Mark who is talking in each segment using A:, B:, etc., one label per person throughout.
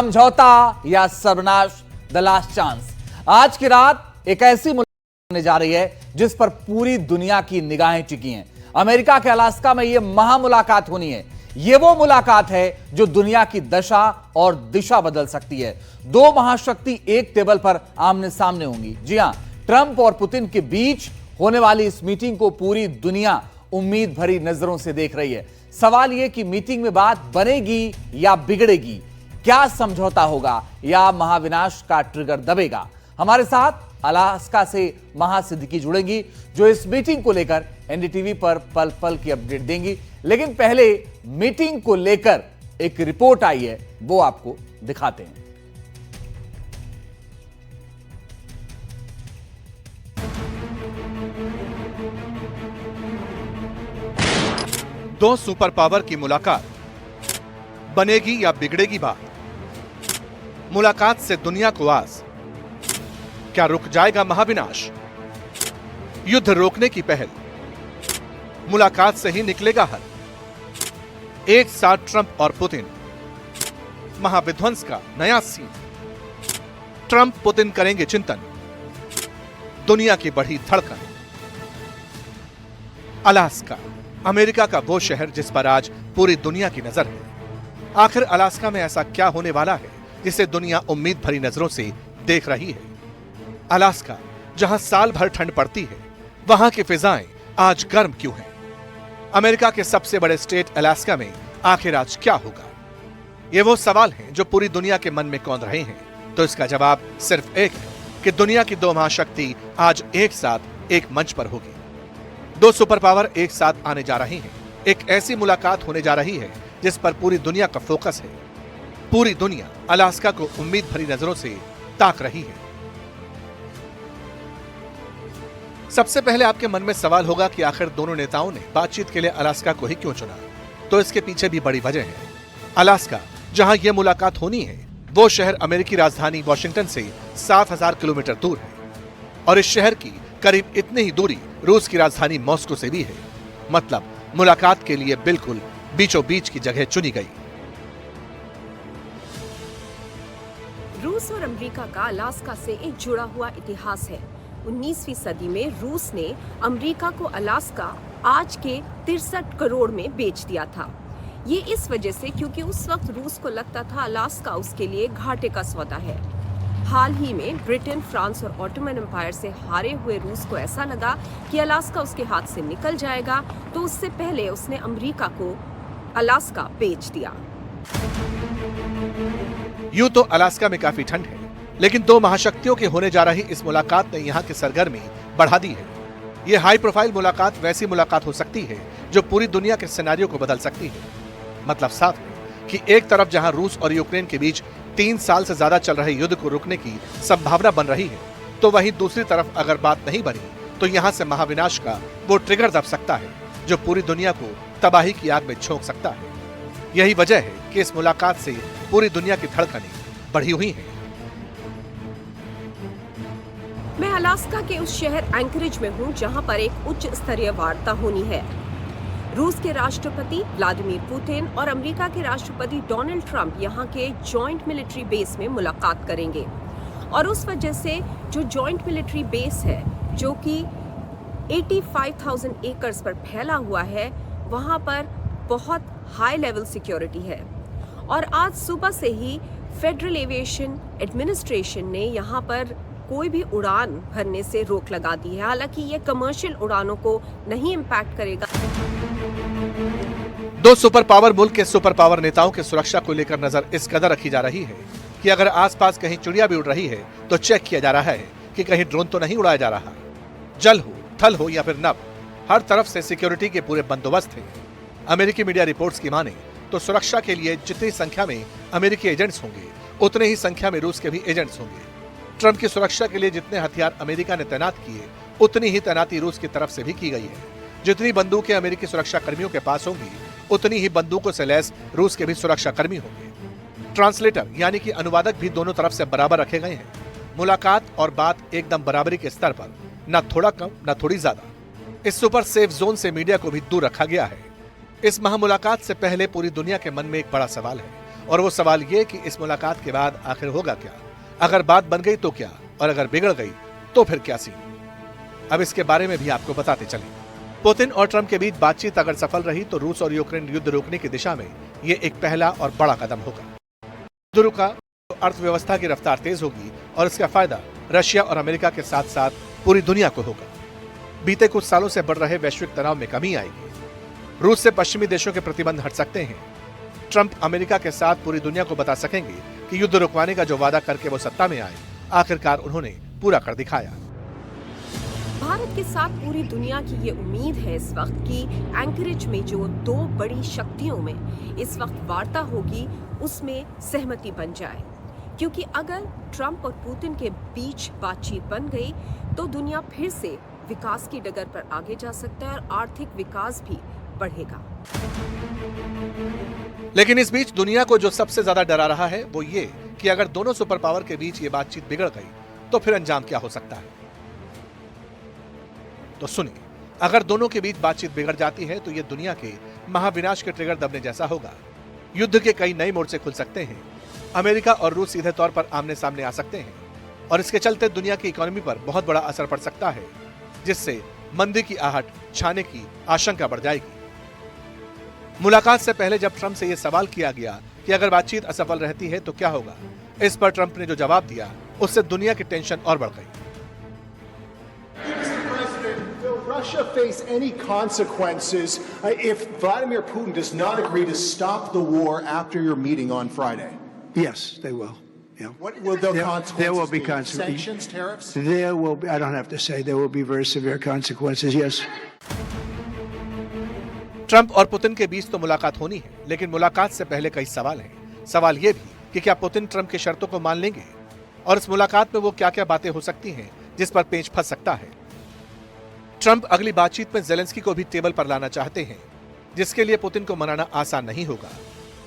A: समझौता या सर्वनाश, द लास्ट चांस। आज की रात एक ऐसी मुलाकात होने जा रही है जिस पर पूरी दुनिया की निगाहें टिकी हैं। अमेरिका के अलास्का में यह महामुलाकात होनी है। यह वो मुलाकात है जो दुनिया की दशा और दिशा बदल सकती है। दो महाशक्ति एक टेबल पर आमने सामने होंगी। जी हां, ट्रंप और पुतिन के बीच होने वाली इस मीटिंग को पूरी दुनिया उम्मीद भरी नजरों से देख रही है। सवाल यह कि मीटिंग में बात बनेगी या बिगड़ेगी, क्या समझौता होगा या महाविनाश का ट्रिगर दबेगा। हमारे साथ अलास्का से महासिद्दीकी जुड़ेंगी जो इस मीटिंग को लेकर एनडीटीवी पर पल पल की अपडेट देंगी। लेकिन पहले मीटिंग को लेकर एक रिपोर्ट आई है, वो आपको दिखाते हैं।
B: दो सुपर पावर की मुलाकात, बनेगी या बिगड़ेगी बात। मुलाकात से दुनिया को आस, क्या रुक जाएगा महाविनाश। युद्ध रोकने की पहल, मुलाकात से ही निकलेगा हल। एक साथ ट्रंप और पुतिन, महाविध्वंस का नया सीन। ट्रंप पुतिन करेंगे चिंतन, दुनिया की बढ़ी धड़कन। अलास्का, अमेरिका का वो शहर जिस पर आज पूरी दुनिया की नजर है। आखिर अलास्का में ऐसा क्या होने वाला है जिसे दुनिया उम्मीद भरी नजरों से देख रही है। अलास्का, जहां साल भर ठंड पड़ती है, वहां की फिजाएं आज गर्म क्यों हैं? अमेरिका के सबसे बड़े स्टेट अलास्का में आखिर आज क्या होगा? ये वो सवाल हैं जो पूरी दुनिया के मन में कौंध रहे हैं। तो इसका जवाब सिर्फ एक है कि दुनिया की दो महाशक्ति आज एक साथ एक मंच पर होगी। दो सुपर पावर एक साथ आने जा रही हैं। एक ऐसी मुलाकात होने जा रही है जिस पर पूरी दुनिया का फोकस है। पूरी दुनिया अलास्का को उम्मीद भरी नजरों से ताक रही है। सबसे पहले आपके मन में सवाल होगा कि आखिर दोनों नेताओं ने बातचीत के लिए अलास्का को ही क्यों चुना? तो इसके पीछे भी बड़ी वजह है। अलास्का, जहां यह मुलाकात होनी है, वो शहर अमेरिकी राजधानी वॉशिंगटन से 7,000 किलोमीटर दूर है और इस शहर की करीब इतनी ही दूरी रूस की राजधानी मॉस्को से भी है। मतलब मुलाकात के लिए बिल्कुल बीचों बीच की जगह चुनी गई।
C: रूस और अमेरिका का अलास्का से एक जुड़ा हुआ इतिहास है। 19वीं सदी में रूस ने अमेरिका को अलास्का आज के 63 करोड़ में बेच दिया था। ये इस वजह से क्योंकि उस वक्त रूस को लगता था अलास्का उसके लिए घाटे का सौदा है। हाल ही में ब्रिटेन, फ्रांस और ऑटोमन एम्पायर से हारे हुए रूस को ऐसा लगा कि अलास्का उसके हाथ से निकल जाएगा, तो उससे पहले उसने अमेरिका को अलास्का बेच दिया।
B: यूं तो अलास्का में काफी ठंड है, लेकिन दो महाशक्तियों की होने जा रही इस मुलाकात ने यहाँ की सरगर्मी बढ़ा दी है। ये हाई प्रोफाइल मुलाकात वैसी मुलाकात हो सकती है जो पूरी दुनिया के सिनेरियो को बदल सकती है। मतलब साफ है कि एक तरफ जहां रूस और यूक्रेन के बीच 3 साल से ज्यादा चल रहे युद्ध को रोकने की संभावना बन रही है, तो वहीं दूसरी तरफ अगर बात नहीं बनी तो यहाँ से महाविनाश का वो ट्रिगर दब सकता है जो पूरी दुनिया को तबाही की आग में झोंक सकता है। यही वजह है कि इस मुलाकात से पूरी दुनिया की धड़कनें बढ़ी हुई हैं।
C: मैं अलास्का के उस शहर एंकरेज में हूँ जहाँ पर एक उच्च स्तरीय वार्ता होनी है। रूस के राष्ट्रपति व्लादिमीर पुतिन और अमेरिका के राष्ट्रपति डोनाल्ड ट्रंप यहाँ के जॉइंट मिलिट्री बेस में मुलाकात करेंगे। और उस वजह से जो जॉइंट मिलिट्री बेस है, जो कि 85,000 एकर्स पर फैला हुआ है, वहाँ पर बहुत हाई लेवल सिक्योरिटी है। और आज सुबह से ही फेडरल एविएशन एडमिनिस्ट्रेशन ने यहाँ पर कोई भी उड़ान भरने से रोक लगा दी है। हालांकि ये कमर्शियल उड़ानों को नहीं इम्पैक्ट करेगा।
B: दो सुपर पावर मुल्क के सुपर पावर नेताओं की सुरक्षा को लेकर नजर इस कदर रखी जा रही है कि अगर आसपास कहीं चिड़िया भी उड़ रही है तो चेक किया जा रहा है कि कहीं ड्रोन तो नहीं उड़ाया जा रहा। जल हो, थल हो या फिर नभ, हर तरफ से सिक्योरिटी के पूरे बंदोबस्त है। अमेरिकी मीडिया रिपोर्ट्स की माने तो सुरक्षा के लिए जितनी संख्या में अमेरिकी एजेंट्स होंगे, उतने ही संख्या में रूस के भी एजेंट्स होंगे। ट्रंप की सुरक्षा के लिए जितने हथियार अमेरिका ने तैनात किए, उतनी ही तैनाती रूस की तरफ से भी की गई है। जितनी बंदूकें अमेरिकी सुरक्षा कर्मियों के पास होंगी, उतनी ही बंदूकों से लैस रूस के भी सुरक्षा कर्मी होंगे। ट्रांसलेटर यानी कि अनुवादक भी दोनों तरफ से बराबर रखे गए हैं। मुलाकात और बात एकदम बराबरी के स्तर पर, न थोड़ा कम न थोड़ी ज्यादा। इस सुपर सेफ जोन से मीडिया को भी दूर रखा गया है। इस महामुलाकात से पहले पूरी दुनिया के मन में एक बड़ा सवाल है और वो सवाल ये कि इस मुलाकात के बाद आखिर होगा क्या, अगर बात बन गई तो क्या, और अगर बिगड़ गई तो फिर क्या सीन। अब इसके बारे में भी आपको बताते चलें। पुतिन और ट्रंप के बीच बातचीत अगर सफल रही तो रूस और यूक्रेन युद्ध रोकने की दिशा में ये एक पहला और बड़ा कदम होगा। युद्ध रुका तो अर्थव्यवस्था की रफ्तार तेज होगी और इसका फायदा रशिया और अमेरिका के साथ साथ पूरी दुनिया को होगा। बीते कुछ सालों से बढ़ रहे वैश्विक तनाव में कमी आएगी। रूस से पश्चिमी देशों के प्रतिबंध हट सकते हैं। ट्रंप अमेरिका के साथ पूरी दुनिया को बता सकेंगे कि युद्ध रुकवाने का जो वादा करके वो सत्ता में आए, आखिरकार उन्होंने पूरा कर दिखाया।
C: भारत के साथ पूरी दुनिया की ये उम्मीद है इस वक्त कि एंकरेज में जो दो बड़ी शक्तियों में इस वक्त वार्ता होगी उसमें सहमति बन जाए, क्योंकि अगर ट्रंप और पुतिन के बीच बातचीत बन गई तो दुनिया फिर से विकास की डगर पर आगे जा सकता है और आर्थिक विकास भी बढ़ेगा।
B: लेकिन इस बीच दुनिया को जो सबसे ज्यादा डरा रहा है वो ये कि अगर दोनों सुपर पावर के बीच ये बातचीत बिगड़ गई तो फिर अंजाम क्या हो सकता है। तो सुनिए, अगर दोनों के बीच बातचीत बिगड़ जाती है तो ये दुनिया के महाविनाश के ट्रिगर दबने जैसा होगा। युद्ध के कई नए मोर्चे खुल सकते हैं। अमेरिका और रूस सीधे तौर पर आमने सामने आ सकते हैं और इसके चलते दुनिया की इकोनॉमी पर बहुत बड़ा असर पड़ सकता है, जिससे मंदी की आहट छाने की आशंका बढ़ जाएगी। मुलाकात से पहले जब ट्रंप से यह सवाल किया गया कि अगर बातचीत असफल रहती है तो क्या होगा, इस पर ट्रंप ने जो जवाब दिया उससे दुनिया की टेंशन और बढ़ गई।
D: Russia face any consequences if Vladimir Putin does not agree to stop the war after your meeting on Friday?
E: Yes, they will. Yeah.
D: What will the consequences
E: there will be
D: be?
E: consequences.
D: Sanctions, tariffs?
E: There will be, I don't have to say, there will be very severe consequences, yes.
B: Trump और Putin के बीच तो मुलाकात होनी है, लेकिन मुलाकात से पहले कई सवाल हैं। सवाल ये भी कि क्या पुतिन ट्रंप की शर्तों को मान लेंगे और इस मुलाकात में वो क्या क्या बातें हो सकती हैं जिस पर पेंच फंस सकता है। ट्रंप अगली बातचीत में जेलेंस्की को भी टेबल पर लाना चाहते हैं, जिसके लिए पुतिन को मनाना आसान नहीं होगा।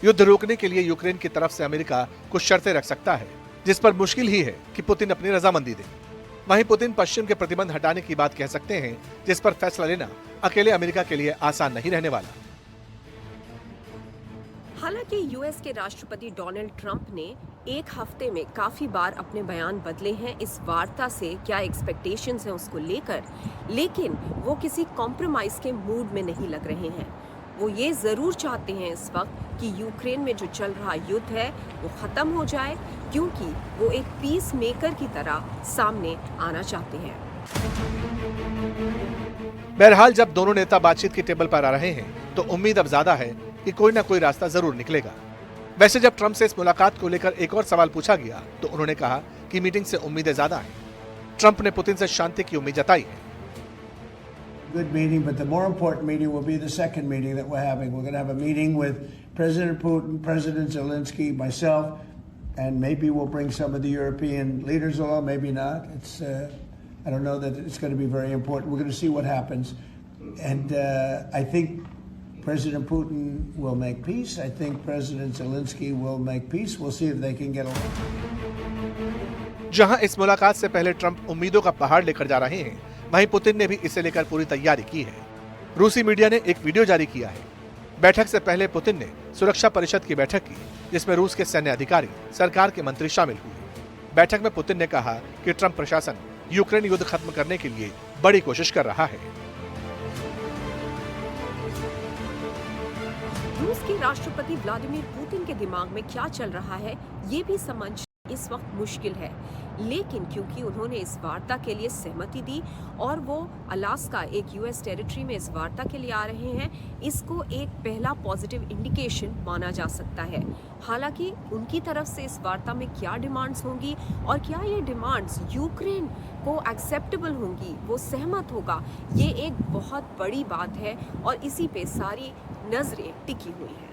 B: युद्ध रोकने के लिए यूक्रेन की तरफ से अमेरिका कुछ शर्तें रख सकता है, जिस पर मुश्किल ही है कि पुतिन अपनी रजामंदी दे। वहीं पुतिन पश्चिम के प्रतिबंध हटाने की बात कह सकते हैं, जिस पर फैसला लेना अकेले अमेरिका के लिए आसान नहीं रहने वाला।
C: हालांकि यूएस के राष्ट्रपति डोनाल्ड ट्रंप ने एक हफ्ते में काफी बार अपने बयान बदले हैं इस वार्ता से क्या एक्सपेक्टेशंस हैं उसको लेकर, लेकिन वो किसी कॉम्प्रोमाइज के मूड में नहीं लग रहे हैं। वो ये जरूर चाहते हैं इस वक्त कि यूक्रेन में जो चल रहा युद्ध है वो खत्म हो जाए, क्योंकि वो एक पीस मेकर की तरह सामने आना चाहते हैं।
B: बहरहाल जब दोनों नेता बातचीत की टेबल पर आ रहे हैं तो उम्मीद अब ज्यादा है कि कोई ना कोई रास्ता जरूर निकलेगा। वैसे जब ट्रंप से इस मुलाकात को लेकर एक और सवाल पूछा गया तो उन्होंने कहा कि मीटिंग से उम्मीदें ज्यादा हैं। ट्रंप ने पुतिन से शांति की उम्मीद जताई है।
E: Good meeting, but the more important meeting will be the second meeting that we're having. We're going to have a meeting with President Putin, President Zelensky, myself, and maybe we'll bring some of the European leaders along, maybe not. I don't know that it's going to be very important. We're going to see what happens. And I think President Putin will make peace. I think President Zelensky will make peace. We'll see if they can get along.
B: जहां इस मुलाकात से पहले Trump उम्मीदों का पहाड़ लेकर जा रहे हैं, वहीं पुतिन ने भी इसे लेकर पूरी तैयारी की है। रूसी मीडिया ने एक वीडियो जारी किया है। बैठक से पहले पुतिन ने सुरक्षा परिषद की बैठक की, जिसमें रूस के सैन्य अधिकारी, सरकार के मंत्री शामिल हुए। बैठक में पुतिन ने कहा कि ट्रंप प्रशासन यूक्रेन युद्ध खत्म करने के लिए बड़ी कोशिश कर रहा है।
C: रूस के राष्ट्रपति व्लादिमीर पुतिन के दिमाग में क्या चल रहा है ये भी समझ इस वक्त मुश्किल है, लेकिन क्योंकि उन्होंने इस वार्ता के लिए सहमति दी और वो अलास्का एक यूएस टेरिटरी में इस वार्ता के लिए आ रहे हैं, इसको एक पहला पॉजिटिव इंडिकेशन माना जा सकता है। हालांकि उनकी तरफ से इस वार्ता में क्या डिमांड्स होंगी और क्या ये डिमांड्स यूक्रेन को एक्सेप्टेबल होंगी, वो सहमत होगा, ये एक बहुत बड़ी बात है और इसी पे सारी नजरें टिकी हुई हैं।